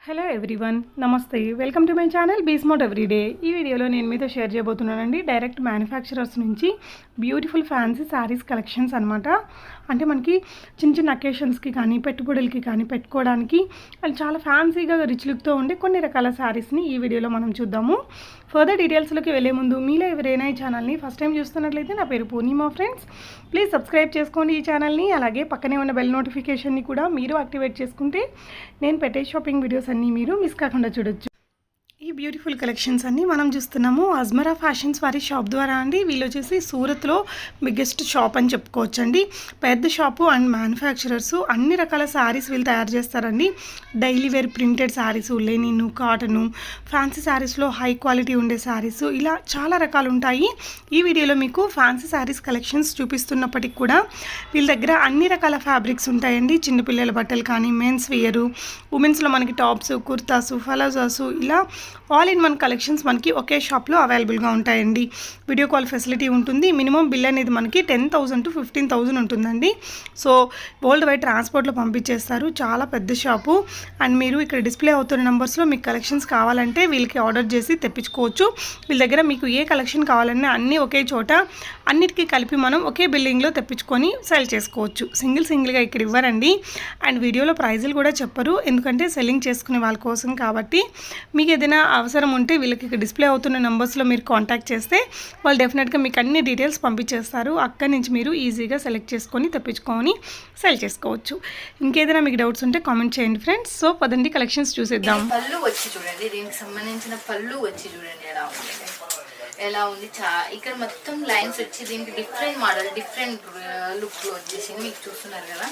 Hello everyone, namaste. Welcome to my channel be smart everyday. ఈ వీడియోలో నేను మీతో షేర్ చేయబోతున్నానండి డైరెక్ట్ మ్యానుఫ్యాక్చరర్స్ నుంచి బ్యూటిఫుల్ ఫ్యాన్సీ శారీస్ కలెక్షన్స్ అనమాట. అంటే మనకి చిన్న చిన్న అకేషన్స్కి కానీ పెట్టుబడులకి కానీ పెట్టుకోవడానికి అండ్ చాలా ఫ్యాన్సీగా రిచ్ లుక్తో ఉండే కొన్ని రకాల శారీస్ని ఈ వీడియోలో మనం చూద్దాము. ఫర్దర్ డీటెయిల్స్లోకి వెళ్ళే ముందు మీలో ఎవరైనా ఈ ఛానల్ని ఫస్ట్ టైం చూస్తున్నట్లయితే నా పేరు పూర్ణిమ ఫ్రెండ్స్. ప్లీజ్ సబ్స్క్రైబ్ చేసుకోండి ఈ ఛానల్ని. అలాగే పక్కనే ఉన్న బెల్ నోటిఫికేషన్ని కూడా మీరు యాక్టివేట్ చేసుకుంటే నేను పెట్టే షాపింగ్ వీడియోస్ అన్నీ మీరు మిస్ కాకుండా చూడొచ్చు. ఈ బ్యూటిఫుల్ కలెక్షన్స్ అన్నీ మనం చూస్తున్నాము అజ్మరా ఫ్యాషన్స్ వారి షాప్ ద్వారా అండి. వీళ్ళు వచ్చేసి సూరత్లో బిగ్గెస్ట్ షాప్ అని చెప్పుకోవచ్చు అండి. పెద్ద షాపు అండ్ మ్యానుఫ్యాక్చరర్స్ అన్ని రకాల శారీస్ వీళ్ళు తయారు చేస్తారండి. Daily wear printed saris, linen, cotton, fancy శారీస్లో హై క్వాలిటీ ఉండే శారీస్, ఇలా చాలా రకాలు ఉంటాయి. ఈ వీడియోలో మీకు ఫ్యాన్సీ శారీస్ కలెక్షన్స్ చూపిస్తున్నప్పటికి కూడా వీళ్ళ దగ్గర అన్ని రకాల ఫ్యాబ్రిక్స్ ఉంటాయండి. చిన్నపిల్లల బట్టలు కానీ, మెన్స్ వేరు, ఉమెన్స్లో మనకి టాప్స్, కుర్తాసు, ఫలాజాసు, ఇలా ఆల్ ఇన్ వన్ కలెక్షన్స్ మనకి ఒకే షాప్లో అవైలబుల్గా ఉంటాయండి. వీడియో కాల్ ఫెసిలిటీ ఉంటుంది. మినిమం బిల్ అనేది మనకి 10,000 to 15,000 ఉంటుందండి. సో వరల్డ్ వైడ్ ట్రాన్స్పోర్ట్లో పంపించేస్తారు. చాలా పెద్ద షాపు. అండ్ మీరు ఇక్కడ డిస్ప్లే అవుతున్న నెంబర్స్లో మీకు కలెక్షన్స్ కావాలంటే వీళ్ళకి ఆర్డర్ చేసి తెప్పించుకోవచ్చు. వీళ్ళ దగ్గర మీకు ఏ కలెక్షన్ కావాలన్నా అన్నీ ఒకే చోట అన్నిటికీ కలిపి మనం ఒకే బిల్డింగ్లో తెప్పించుకొని సెల్ చేసుకోవచ్చు. సింగిల్గా ఇక్కడ ఇవ్వరండి. అండ్ వీడియోలో ప్రైజులు కూడా చెప్పరు, ఎందుకంటే సెల్లింగ్ చేసుకునే వాళ్ళ కోసం కాబట్టి. మీకు ఏదైనా అవసరం ఉంటే వీళ్ళకి ఇక్కడ డిస్ప్లే అవుతున్న నెంబర్స్లో మీరు కాంటాక్ట్ చేస్తే వాళ్ళు డెఫినెట్గా మీకు అన్ని డీటెయిల్స్ పంపించేస్తారు. అక్కడి నుంచి మీరు ఈజీగా సెలెక్ట్ చేసుకొని తెప్పించుకొని సెల్ చేసుకోవచ్చు. ఇంకేదైనా మీకు డౌట్స్ ఉంటే కామెంట్ చేయండి ఫ్రెండ్స్. సో పదండి కలెక్షన్స్ చూసేద్దాం. పళ్ళు వచ్చి చూడండి, దీనికి సంబంధించిన పళ్ళు వచ్చి చూడండి ఎలా ఉంది. ఇక్కడ మొత్తం లైన్స్ వచ్చి దీనికి డిఫరెంట్ మోడల్, డిఫరెంట్ లుక్ లో వచ్చేసింది. మీకు చూస్తున్నారు కదా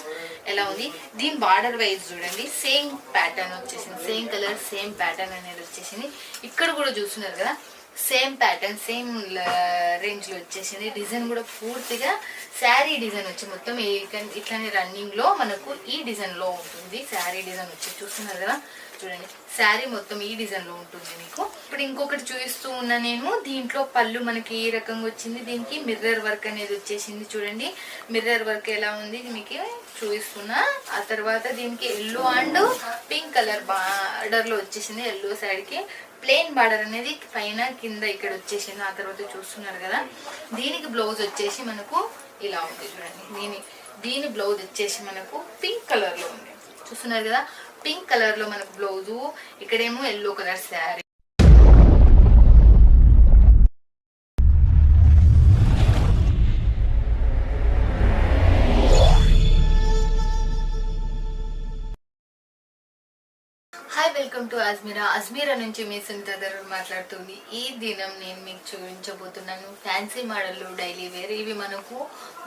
ఎలా ఉంది. దీని బార్డర్ వైజ్ చూడండి, సేమ్ ప్యాటర్న్ వచ్చేసింది, సేమ్ కలర్ సేమ్ ప్యాటర్న్ అనేది వచ్చేసింది. ఇక్కడ కూడా చూస్తున్నారు కదా సేమ్ ప్యాటర్న్, సేమ్ రేంజ్ లో వచ్చేసింది. డిజైన్ కూడా పూర్తిగా శారీ డిజైన్ వచ్చి మొత్తం ఇట్లానే రన్నింగ్ లో మనకు ఈ డిజైన్ లో ఉంటుంది. శారీ డిజైన్ వచ్చి చూస్తున్నారు కదా చూడండి, శారీ మొత్తం ఈ డిజైన్ లో ఉంటుంది మీకు. ఇప్పుడు ఇంకొకటి చూపిస్తూ ఉన్నా నేను. దీంట్లో పళ్ళు మనకి ఏ రకంగా వచ్చింది, దీనికి మిర్రర్ వర్క్ అనేది వచ్చేసింది. చూడండి మిర్రర్ వర్క్ ఎలా ఉంది మీకు చూపిస్తున్నా. ఆ తర్వాత దీనికి yellow and pink colour border లో వచ్చేసింది. ఎల్లో సైడ్ కి ప్లెయిన్ బార్డర్ అనేది పైన కింద ఇక్కడ వచ్చేసింది. ఆ తర్వాత చూస్తున్నారు కదా దీనికి బ్లౌజ్ వచ్చేసి మనకు ఇలా ఉంది చూడండి. దీని బ్లౌజ్ వచ్చేసి మనకు పింక్ కలర్ లో ఉంది. చూస్తున్నారు కదా పింక్ కలర్ లో మనకు బ్లౌజు, ఇక్కడేమో yellow colour sari. Hi, welcome to Ajmeera నుంచి మీ సునీత మాట్లాడుతుంది. ఈ దినం నేను మీకు చూపించబోతున్నాను ఫ్యాన్సీ మోడల్లో డైలీ వేర్. ఇవి మనకు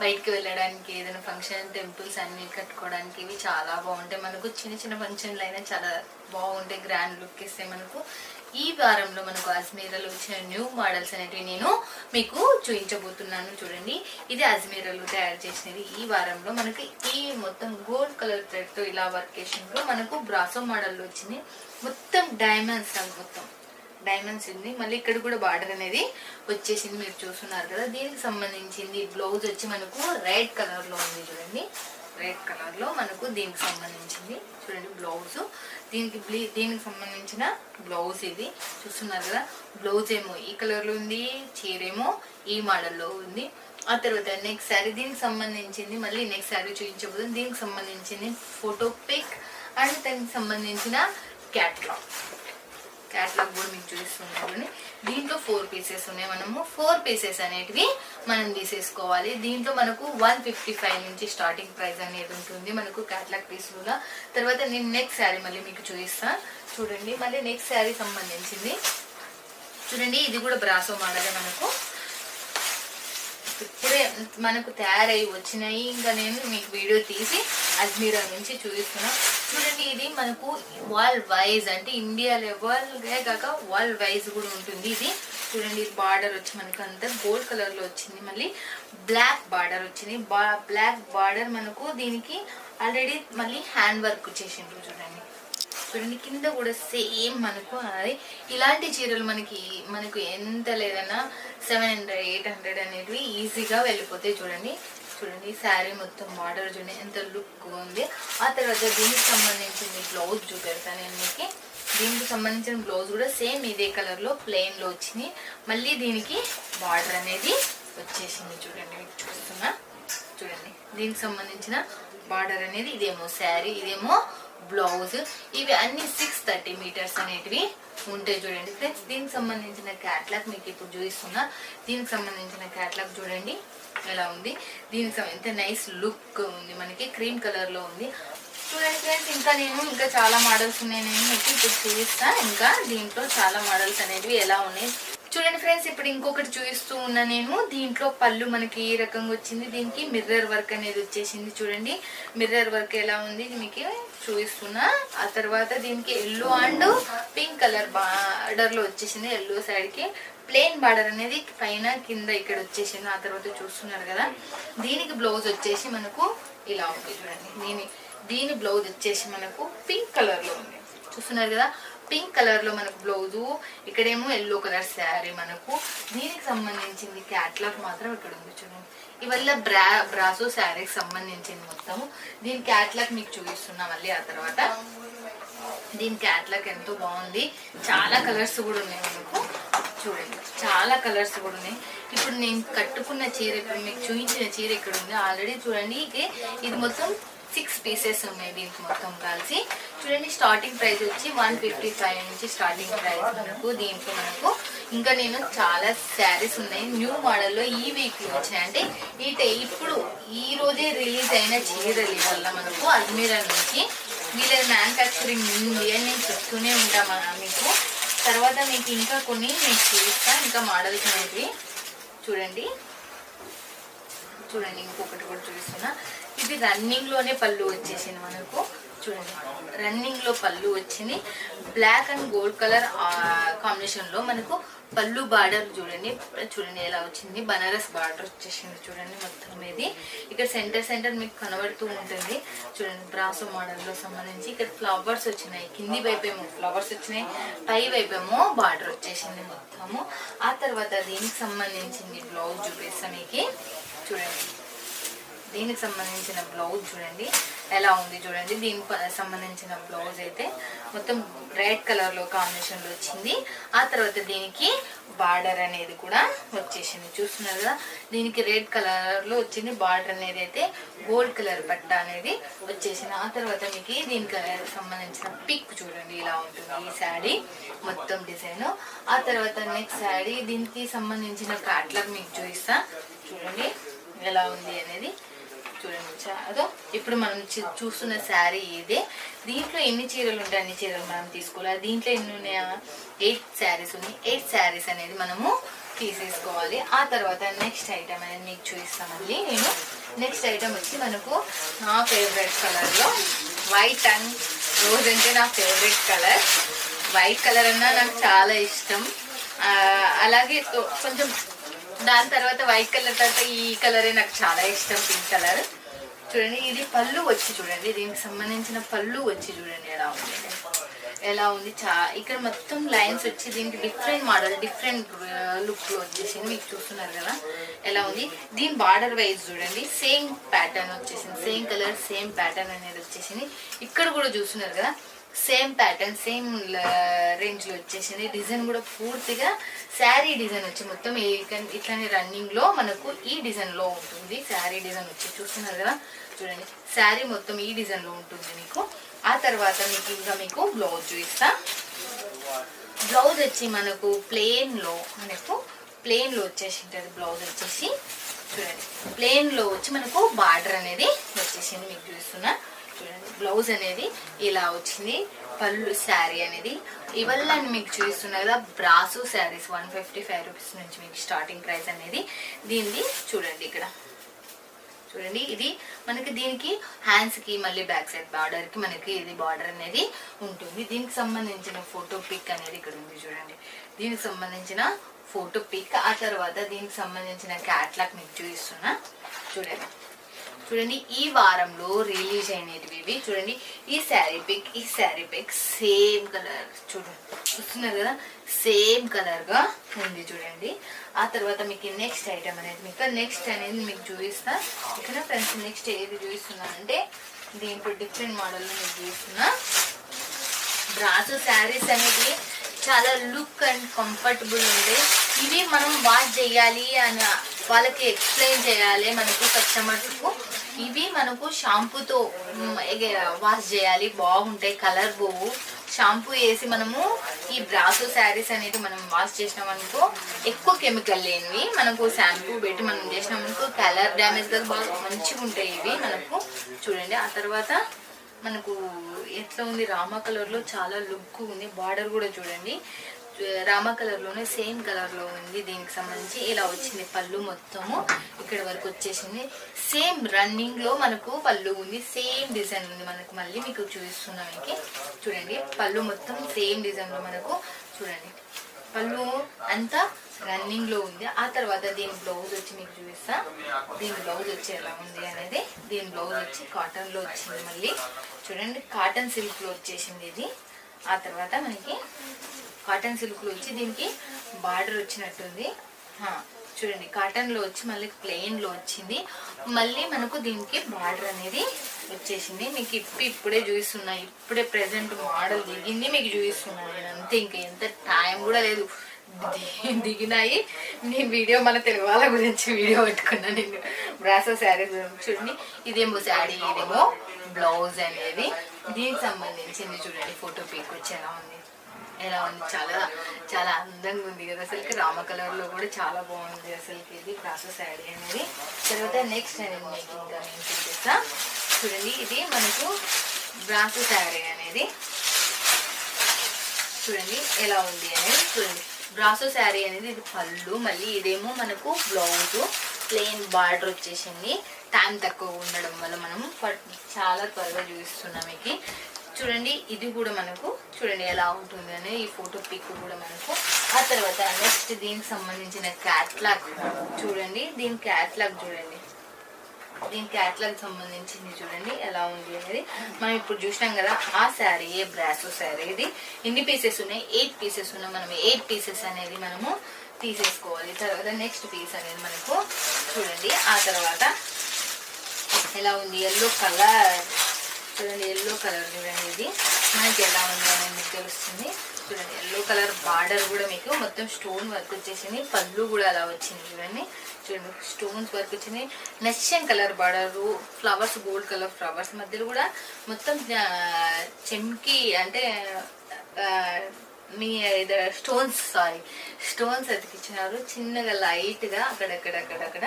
బయటకు వెళ్ళడానికి, ఏదైనా ఫంక్షన్, టెంపుల్స్ అన్ని కట్టుకోవడానికి ఇవి చాలా బాగుంటాయి. మనకు చిన్న చిన్న ఫంక్షన్లు అయినా చాలా బాగుంటాయి, గ్రాండ్ లుక్ ఇస్తే. మనకు ఈ వారంలో మనకు అజ్మీరాలో వచ్చిన న్యూ మోడల్స్ అనేటివి నేను మీకు చూపించబోతున్నాను. చూడండి ఇది అజ్మీరాలో తయారు చేసినది. ఈ వారంలో మనకి ఈ మొత్తం గోల్డ్ కలర్ థ్రెడ్ తో ఇలా వర్కేషన్ లో మనకు బ్రాసో మోడల్లో వచ్చింది. మొత్తం డైమండ్స్, మొత్తం డైమండ్స్ ఉంది. మళ్ళీ ఇక్కడ కూడా బార్డర్ అనేది వచ్చేసింది, మీరు చూస్తున్నారు కదా. దీనికి సంబంధించింది బ్లౌజ్ వచ్చి మనకు రెడ్ కలర్ లో ఉంది. చూడండి రెడ్ కలర్ లో మనకు దీనికి సంబంధించింది చూడండి బ్లౌజ్. దీనికి సంబంధించిన బ్లౌజ్ ఇది చూస్తున్నారు కదా. బ్లౌజ్ ఏమో ఈ కలర్ లో ఉంది, చీరేమో ఈ మోడల్లో ఉంది. ఆ తర్వాత నెక్స్ట్ శారీ దీనికి సంబంధించింది, మళ్ళీ నెక్స్ట్ శారీ చూపించబోతుంది. దీనికి సంబంధించింది ఫోటో పిక్ అండ్ దానికి సంబంధించిన క్యాట్లాగ్ కూడా మీకు చూపిస్తున్నాను. దీంట్లో 4 పీసెస్ ఉన్నాయి. మనము 4 పీసెస్ అనేటివి మనం తీసేసుకోవాలి. దీంట్లో మనకు 155 నుంచి స్టార్టింగ్ ప్రైస్ అనేది ఉంటుంది మనకు క్యాట్లాగ్ పీస్లో. తర్వాత నేను నెక్స్ట్ శారీ మళ్ళీ మీకు చూపిస్తా చూడండి. మళ్ళీ నెక్స్ట్ శారీ సంబంధించింది చూడండి. ఇది కూడా బ్రాసో మోడల్ మనకు ఇప్పుడే మనకు తయారై వచ్చినాయి. ఇంకా నేను మీకు వీడియో తీసి అజ్మీరా నుంచి చూపిస్తున్నా. చూడండి ఇది మనకు వరల్డ్ వైజ్, అంటే ఇండియా లెవెల్గా కాక వరల్డ్ వైజ్ కూడా ఉంటుంది. ఇది చూడండి బార్డర్ వచ్చి మనకు అంతా గోల్డ్ కలర్ లో వచ్చింది. మళ్ళీ బ్లాక్ బార్డర్ వచ్చింది. బ్లాక్ బార్డర్ మనకు దీనికి ఆల్రెడీ మళ్ళీ హ్యాండ్ వర్క్ చేసిండ్రు. చూడండి కింద కూడా సేమ్ మనకు అది. ఇలాంటి చీరలు మనకు ఎంత లేదన్నా 700-800 అనేవి ఈజీగా వెళ్ళిపోతాయి. చూడండి శారీ మొత్తం బార్డర్ చూడండి ఎంత లుక్ ఉంది. ఆ తర్వాత దీనికి సంబంధించింది బ్లౌజ్ చూపెడతాను నేను మీకు. దీనికి సంబంధించిన బ్లౌజ్ కూడా సేమ్ ఇదే కలర్లో ప్లెయిన్లో వచ్చింది. మళ్ళీ దీనికి బార్డర్ అనేది వచ్చేసింది. చూడండి మీకు చూస్తున్నా, చూడండి దీనికి సంబంధించిన బార్డర్ అనేది ఇదేమో శారీ, ఇదేమో బ్లౌజ్. ఇవి అన్ని 630 మీటర్స్ అనేటివి ఉంటాయి. చూడండి ఫ్రెండ్స్, దీనికి సంబంధించిన క్యాట్లాగ్ మీకు ఇప్పుడు చూపిస్తున్నా. దీనికి సంబంధించిన క్యాట్లాగ్ చూడండి ఎలా ఉంది. దీనికి ఎంత నైస్ లుక్ ఉంది, మనకి క్రీమ్ కలర్లో ఉంది. చూడండి ఫ్రెండ్స్, ఇంకా చాలా మోడల్స్ ఉన్నాయి, నేను మీకు ఇప్పుడు చూపిస్తా. ఇంకా దీంట్లో చాలా మోడల్స్ అనేవి ఎలా ఉన్నాయి చూడండి ఫ్రెండ్స్. ఇప్పుడు ఇంకొకటి చూపిస్తూ ఉన్నా నేను. దీంట్లో పళ్ళు మనకి ఈ రకంగా వచ్చింది. దీనికి మిర్రర్ వర్క్ అనేది వచ్చేసింది. చూడండి మిర్రర్ వర్క్ ఎలా ఉంది మీకు చూపిస్తున్నా. ఆ తర్వాత దీనికి yellow and pink colour border లో వచ్చేసింది. ఎల్లో సైడ్ కి ప్లెయిన్ బార్డర్ అనేది పైన కింద ఇక్కడ వచ్చేసింది. ఆ తర్వాత చూస్తున్నారు కదా, దీనికి బ్లౌజ్ వచ్చేసి మనకు ఇలా ఉంది. చూడండి దీని బ్లౌజ్ వచ్చేసి మనకు పింక్ కలర్ లో ఉంది. చూస్తున్నారు కదా, పింక్ కలర్ లో మనకు బ్లౌజు, ఇక్కడేమో ఎల్లో కలర్ శారీ. మనకు దీనికి సంబంధించింది క్యాట్లాగ్ మాత్రం ఇక్కడ ఉంది. చూడండి ఇవల్ల బ్రాసో శారీకి సంబంధించింది మొత్తము. దీని క్యాట్లాగ్ మీకు చూపిస్తున్నా మళ్ళీ. ఆ తర్వాత దీని క్యాట్లాగ్ ఎంతో బాగుంది. చాలా కలర్స్ కూడా ఉన్నాయి మనకు. చూడండి చాలా కలర్స్ కూడా ఉన్నాయి. ఇప్పుడు నేను కట్టుకున్న చీర, ఇప్పుడు మీకు చూపించిన చీర ఇక్కడ ఉంది ఆల్రెడీ. చూడండి ఇది మొత్తం 6 పీసెస్ ఉన్నాయి దీనికి మొత్తం కలిసి. చూడండి స్టార్టింగ్ ప్రైస్ వచ్చి 155 నుంచి స్టార్టింగ్ ప్రైస్ మనకు. దీంట్లో మనకు ఇంకా నేను చాలా శారీస్ ఉన్నాయి న్యూ మోడల్లో ఈ వీక్లో వచ్చినాయి. అంటే ఇప్పుడు ఈ రోజే రిలీజ్ అయిన చీరలు వల్ల మనకు అజ్మీరా నుంచి వీళ్ళ మ్యానుఫ్యాక్చరింగ్ ఉంది అని నేను చెప్తూనే ఉంటాను మీకు. తర్వాత మీకు ఇంకా కొన్ని నేను చూపిస్తాను, ఇంకా మోడల్స్ అనేవి. చూడండి ఇంకొకటి కూడా చూపిస్తున్నా. ఇది రన్నింగ్ లోనే పళ్ళు వచ్చేసింది మనకు. చూడండి రన్నింగ్ లో పళ్ళు వచ్చింది. Black and gold colour combination లో మనకు పళ్ళు బార్డర్ చూడండి ఎలా వచ్చింది. బనారస్ బార్డర్ వచ్చేసింది. చూడండి మొత్తం ఇది ఇక్కడ సెంటర్ మీకు కనబడుతూ ఉంటుంది. చూడండి బ్రాసో మోడల్ లో సంబంధించి ఇక్కడ ఫ్లవర్స్ వచ్చినాయి. కింది వైపేమో ఫ్లవర్స్ వచ్చినాయి, పై వైపేమో బార్డర్ వచ్చేసింది మొత్తము. ఆ తర్వాత దీనికి సంబంధించింది బ్లౌజ్ చూపిస్తాం మీకు. చూడండి దీనికి సంబంధించిన బ్లౌజ్ చూడండి ఎలా ఉంది. చూడండి దీనికి సంబంధించిన బ్లౌజ్ అయితే మొత్తం రెడ్ కలర్ లో కాంబినేషన్ లో వచ్చింది. ఆ తర్వాత దీనికి బార్డర్ అనేది కూడా వచ్చేసింది. చూస్తున్నారు కదా, దీనికి రెడ్ కలర్ లో వచ్చింది. బార్డర్ అనేది అయితే గోల్డ్ కలర్ పట్ట అనేది వచ్చేసింది. ఆ తర్వాత మీకు దీనికి సంబంధించిన పిక్ చూడండి ఇలా ఉంటుంది ఈ శారీ మొత్తం డిజైన్. ఆ తర్వాత నెక్స్ట్ శారీ దీనికి సంబంధించిన క్యాట్లాగ్ మీకు చూపిస్తా. చూడండి ఎలా ఉంది అనేది. చూడండి అదో ఇప్పుడు మనం చూస్తున్న శారీ ఇదే. దీంట్లో ఎన్ని చీరలు ఉంటాయి అన్ని చీరలు మనం తీసుకోవాలి. దీంట్లో ఎన్ని ఉన్నాయా 8 శారీస్ ఉన్నాయి. 8 శారీస్ అనేది మనము తీసేసుకోవాలి. ఆ తర్వాత నెక్స్ట్ ఐటమ్ అనేది మీకు చూపిస్తాం. మళ్ళీ నేను నెక్స్ట్ ఐటమ్ వచ్చి మనకు నా ఫేవరెట్ కలర్లో వైట్ అండ్ రోజ్ అంటే నా ఫేవరెట్ కలర్. వైట్ కలర్ అన్నా నాకు చాలా ఇష్టం. అలాగే కొంచెం దాని తర్వాత వైట్ కలర్ తర్వాత ఈ కలరే నాకు చాలా ఇష్టం, పింక్ కలర్. చూడండి ఇది పళ్ళు వచ్చి చూడండి, దీనికి సంబంధించిన పళ్ళు వచ్చి చూడండి ఎలా ఉంది. ఇక్కడ మొత్తం లైన్స్ వచ్చి దీనికి డిఫరెంట్ మోడల్ డిఫరెంట్ లుక్ లో వచ్చేసింది. మీకు చూస్తున్నారు కదా ఎలా ఉంది. దీని బార్డర్ వైజ్ చూడండి సేమ్ ప్యాటర్న్ వచ్చేసింది. సేమ్ కలర్ సేమ్ ప్యాటర్న్ అనేది వచ్చేసింది. ఇక్కడ కూడా చూస్తున్నారు కదా సేమ్ ప్యాటర్న్ సేమ్ రేంజ్ లో వచ్చేసింది. డిజైన్ కూడా పూర్తిగా శారీ డిజైన్ వచ్చి మొత్తం ఇట్లానే రన్నింగ్ లో మనకు ఈ డిజైన్ లో ఉంటుంది. శారీ డిజైన్ వచ్చి చూస్తున్నారు కదా చూడండి శారీ మొత్తం ఈ డిజైన్ లో ఉంటుంది మీకు. ఆ తర్వాత మీకు బ్లౌజ్ చూపిస్తా. బ్లౌజ్ వచ్చి మనకు ప్లెయిన్ లో వచ్చేసి ఉంటుంది. బ్లౌజ్ వచ్చేసి చూడండి ప్లెయిన్ లో వచ్చి మనకు బార్డర్ అనేది వచ్చేసింది. మీకు చూస్తున్నా చూడండి బ్లౌజ్ అనేది ఇలా వచ్చింది. పళ్ళు శారీ అనేది ఇవల్ల మీకు చూపిస్తున్నా కదా బ్రాసో శారీస్ 155 రూపీస్ నుంచి మీకు స్టార్టింగ్ ప్రైస్ అనేది దీనిది. చూడండి ఇక్కడ చూడండి ఇది మనకి దీనికి హ్యాండ్స్ కి మళ్ళీ బ్యాక్ సైడ్ బార్డర్ కి మనకి ఇది బార్డర్ అనేది ఉంటుంది. దీనికి సంబంధించిన ఫోటో పిక్ అనేది ఇక్కడ ఉంది చూడండి. దీనికి సంబంధించిన ఫోటో పిక్. ఆ తర్వాత దీనికి సంబంధించిన క్యాట్లాగ్ మీకు చూపిస్తున్నా. చూడండి ఈ వారంలో రిలీజ్ అయినవి చూడండి. ఈ శారీ పిక్ సేమ్ కలర్ చూస్తున్నారు కదా సేమ్ కలర్ గా ఉంది చూడండి. ఆ తర్వాత మీకు నెక్స్ట్ ఐటమ్ అనేది మీకు చూపిస్తా. ఇక్కడ ఫ్రెండ్స్ నెక్స్ట్ ఏది చూపిస్తున్నానంటే దీంట్లో డిఫరెంట్ మోడల్ మీకు చూపిస్తున్నా. బ్రాసో శారీస్ అనేది చాలా లుక్ అండ్ కంఫర్టబుల్ ఉంటాయి. ఇవి మనం వాష్ చేయాలి అని వాళ్ళకి ఎక్స్ప్లెయిన్ చేయాలి మనకు కస్టమర్స్కు. ఇవి మనకు షాంపూతో వాష్ చేయాలి, బాగుంటాయి, కలర్ పోవు. షాంపూ వేసి మనము ఈ బ్రాసో శారీస్ అనేది మనం వాష్ చేసినామనుకో ఎక్కువ కెమికల్ లేనివి మనకు షాంపూ పెట్టి మనం చేసినామనుకో కలర్ డ్యామేజ్ కాదు, బాగా మంచిగా ఉంటాయి ఇవి మనకు. చూడండి ఆ తర్వాత మనకు ఎట్లా ఉంది, రామా కలర్లో చాలా లుక్ ఉంది. బార్డర్ కూడా చూడండి రామా కలర్లోనే సేమ్ కలర్లో ఉంది. దీనికి సంబంధించి ఇలా వచ్చింది పళ్ళు మొత్తము ఇక్కడ వరకు వచ్చేసింది. సేమ్ రన్నింగ్లో మనకు పళ్ళు ఉంది, సేమ్ డిజైన్ ఉంది మనకు. మళ్ళీ మీకు చూపిస్తున్నానికి చూడండి పళ్ళు మొత్తం సేమ్ డిజైన్లో మనకు చూడండి పళ్ళు అంతా రన్నింగ్లో ఉంది. ఆ తర్వాత దీని బ్లౌజ్ వచ్చి మీకు చూపిస్తా. దీని బ్లౌజ్ వచ్చి ఎలా ఉంది అనేది, దీని బ్లౌజ్ వచ్చి కాటన్లో వచ్చింది. మళ్ళీ చూడండి కాటన్ సిల్క్లో వచ్చేసింది ఇది. ఆ తర్వాత మనకి కాటన్ సిల్క్లో వచ్చి దీనికి బార్డర్ వచ్చినట్టుంది. చూడండి కాటన్లో వచ్చి మళ్ళీ ప్లెయిన్లో వచ్చింది. మళ్ళీ మనకు దీనికి బార్డర్ అనేది వచ్చేసింది. మీకు ఇప్పుడే చూపిస్తున్నా, ఇప్పుడే ప్రెసెంట్ మోడల్ దిగింది మీకు చూపిస్తున్నా నేను అంతే. ఇంకా ఎంత టైం కూడా లేదు, దిగినాయి. నేను వీడియో మన తెలుగు వాళ్ళ గురించి వీడియో పెట్టుకున్నా నేను. బ్రాసో శారీస్ చూడండి, ఇదేమో శారీ, ఇదేమో బ్లౌజ్ అనేది. దీనికి సంబంధించింది చూడండి ఫోటో పిక్ వచ్చి ఎలా ఉంది చాలా చాలా అందంగా ఉంది కదా అసలుకి. రామ కలర్లో కూడా చాలా బాగుంది అసలుకి ఇది బ్రాసో శారీ అనేది. తర్వాత నెక్స్ట్ నేను మీకు ఇంకా నేను చూపిస్తా. చూడండి ఇది మనకు బ్రాసో శారీ అనేది చూడండి ఎలా ఉంది అనేది. చూడండి బ్రాసో శారీ అనేది ఇది పళ్ళు, మళ్ళీ ఇదేమో మనకు బ్లౌజ్, ప్లెయిన్ బార్డర్ వచ్చేసింది. టైం తక్కువ ఉండడం వల్ల మనం చాలా త్వరగా చూపిస్తున్నాం మీకు. చూడండి ఇది కూడా మనకు చూడండి ఎలా ఉంటుంది అని ఈ ఫోటో పిక్ కూడా మనకు. ఆ తర్వాత నెక్స్ట్ దీనికి సంబంధించిన క్యాట్లాగ్ చూడండి. దీని క్యాట్లాగ్ చూడండి, దీని క్యాట్లాగ్ సంబంధించింది చూడండి ఎలా ఉంది అనేది. మనం ఇప్పుడు చూసినాం కదా ఆ శారీ బ్రాసో శారీ. ఇది ఎన్ని పీసెస్ ఉన్నాయి, 8 పీసెస్ ఉన్నాయి. మనం 8 పీసెస్ అనేది మనము తీసేసుకోవాలి. తర్వాత నెక్స్ట్ పీస్ అనేది మనకు చూడండి. ఆ తర్వాత ఎలా ఉంది ఎల్లో కలర్ చూడండి, ఎల్లో కలర్ చూడండి ఇది మనకి ఎలా ఉంది అనేది మీకు తెలుస్తుంది. చూడండి ఎల్లో కలర్ బార్డర్ కూడా మీకు మొత్తం స్టోన్ వర్క్ వచ్చేసింది. పళ్ళు కూడా అలా వచ్చింది చూడండి. చూడండి స్టోన్స్ వర్క్ వచ్చింది. నష్యం colour border, flowers gold colour flowers మధ్యలో కూడా మొత్తం చెమ్కి అంటే మీ స్టోన్స్ అతికిచ్చినారు చిన్నగా లైట్గా అక్కడక్కడ.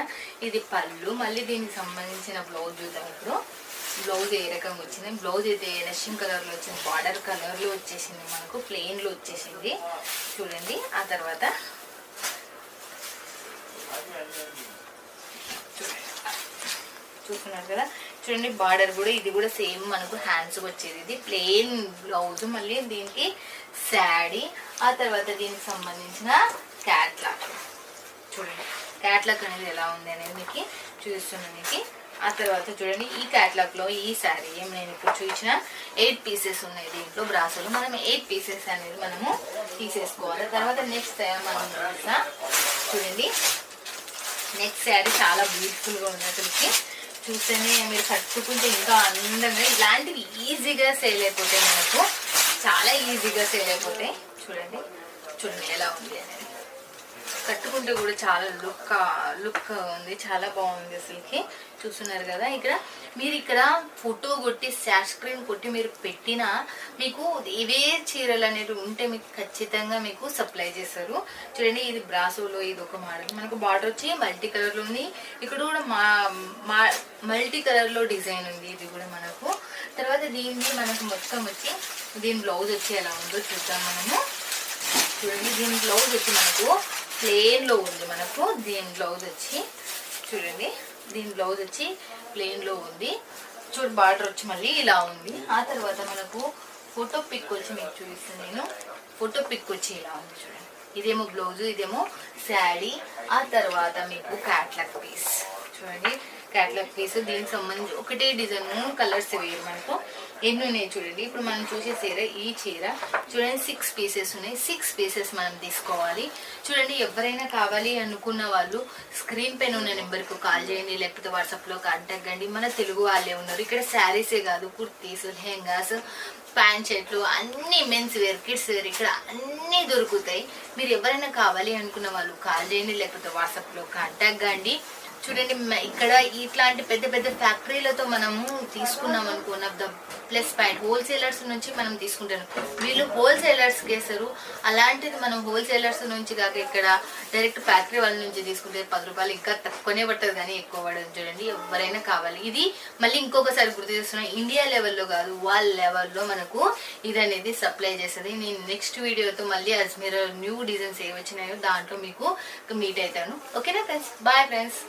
ఇది పళ్ళు. మళ్ళీ దీనికి సంబంధించిన బ్లౌజ్ చూద్దాం. ఇప్పుడు బ్లౌజ్ ఏ రకంగా వచ్చింది, బ్లౌజ్ అయితే నష్యం కలర్లో వచ్చింది, బార్డర్ కలర్లో వచ్చేసింది మనకు, ప్లెయిన్లో వచ్చేసింది చూడండి. ఆ తర్వాత చూస్తున్నారు కదా చూడండి బార్డర్ కూడా ఇది కూడా సేమ్ మనకు హ్యాండ్స్ వచ్చేది. ఇది ప్లెయిన్ బ్లౌజ్, మళ్ళీ దీనికి శారీ. ఆ తర్వాత దీనికి సంబంధించిన క్యాట్లాగ్ చూడండి. క్యాట్లాగ్ అనేది ఎలా ఉంది అనేది మీకు చూపిస్తున్నాను మీకు. ఆ తర్వాత చూడండి ఈ క్యాట్లాగ్లో ఈ శారీ నేను ఇప్పుడు చూపించిన 8 పీసెస్ ఉన్నాయి దీంట్లో బ్రాసోలు. మనం 8 పీసెస్ అనేది మనము తీసేసుకోవాలి. తర్వాత నెక్స్ట్ మనం చూడండి నెక్స్ట్ శారీ చాలా బ్యూటిఫుల్గా ఉంది అసలుకి. చూస్తేనే మీరు కట్టుకుంటే ఇంకా అందంగా ఇలాంటివి ఈజీగా సేల్ అయిపోతాయి మనకు, చాలా ఈజీగా సేల్ అయిపోతాయి. చూడండి ఎలా ఉంది అనేది. కట్టుకుంటే కూడా చాలా లుక్ ఉంది, చాలా బాగుంది అసలుకి. చూస్తున్నారు కదా ఇక్కడ మీరు ఇక్కడ ఫోటో కొట్టి స్క్రీన్ కొట్టి మీరు పెట్టినా మీకు ఇవే చీరలు అనేవి ఉంటే మీకు ఖచ్చితంగా మీకు సప్లై చేస్తారు. చూడండి ఇది బ్రాసోలో ఇది ఒక మోడల్ మనకు. బార్డర్ వచ్చి మల్టీ కలర్లో ఉంది. ఇక్కడ కూడా మల్టీ కలర్లో డిజైన్ ఉంది ఇది కూడా మనకు. తర్వాత దీన్ని మనకు మొత్తం వచ్చి దీని బ్లౌజ్ వచ్చి ఎలా ఉందో చూద్దాం మనము. చూడండి దీని బ్లౌజ్ వచ్చి మనకు ప్లెయిన్లో ఉంది మనకు. దీని బ్లౌజ్ వచ్చి చూడండి, దీని బ్లౌజ్ వచ్చి ప్లెయిన్లో ఉంది. చూడు బార్డర్ వచ్చి మళ్ళీ ఇలా ఉంది. ఆ తర్వాత మనకు ఫోటో పిక్ వచ్చి మీకు చూపిస్తాను నేను. ఫోటో పిక్ వచ్చి ఇలా ఉంది చూడండి. ఇదేమో బ్లౌజు, ఇదేమో శారీ. ఆ తర్వాత మీకు క్యాట్లాగ్ పీస్ చూడండి. Catalogue piece. దీనికి సంబంధించి ఒకటే డిజైన్ 3 కలర్స్ వేరు మనకు. ఎన్ని ఉన్నాయి చూడండి. ఇప్పుడు మనం చూసే చీర చూడండి 6 పీసెస్ ఉన్నాయి. 6 పీసెస్ మనం తీసుకోవాలి. చూడండి ఎవరైనా కావాలి అనుకున్న వాళ్ళు స్క్రీన్ పైన ఉన్న నెంబర్కు కాల్ చేయండి, లేకపోతే వాట్సాప్లో కాంటాక్ట్ కండి. మన తెలుగు వాళ్ళే ఉన్నారు ఇక్కడ. శారీసే కాదు, కుర్తీస్, లెహెంగాస్, ప్యాంట్ షర్ట్లు అన్ని మెన్స్ వేర్, కిడ్స్ వేర్ ఇక్కడ అన్నీ దొరుకుతాయి. మీరు ఎవరైనా కావాలి అనుకున్న వాళ్ళు కాల్ చేయండి, లేకపోతే వాట్సాప్లో కాంటాక్ట్ కండి. చూడండి ఇక్కడ ఇట్లాంటి పెద్ద పెద్ద ఫ్యాక్టరీలతో మనము తీసుకున్నాం అనుకో, one of the plus point wholesalers నుంచి మనం తీసుకుంటాం. వీళ్ళు హోల్సేలర్స్ కేసారు. అలాంటిది మనం హోల్సేలర్స్ నుంచి కాక ఇక్కడ డైరెక్ట్ ఫ్యాక్టరీ వాళ్ళ నుంచి తీసుకుంటే 10 రూపాయలు ఇంకా తక్కువనే పడుతుంది కానీ ఎక్కువ పడదు. చూడండి ఎవరైనా కావాలి. ఇది మళ్ళీ ఇంకొకసారి గుర్తు చేస్తున్నాం, ఇండియా లెవెల్లో కాదు, వరల్డ్ లెవెల్లో మనకు ఇది అనేది సప్లై చేస్తుంది. నేను నెక్స్ట్ వీడియోతో మళ్ళీ అజ్మీరా న్యూ డిజైన్స్ ఏ వచ్చినాయో దాంట్లో మీకు మీట్ అవుతాను. ఓకేనా ఫ్రెండ్స్? Bye friends.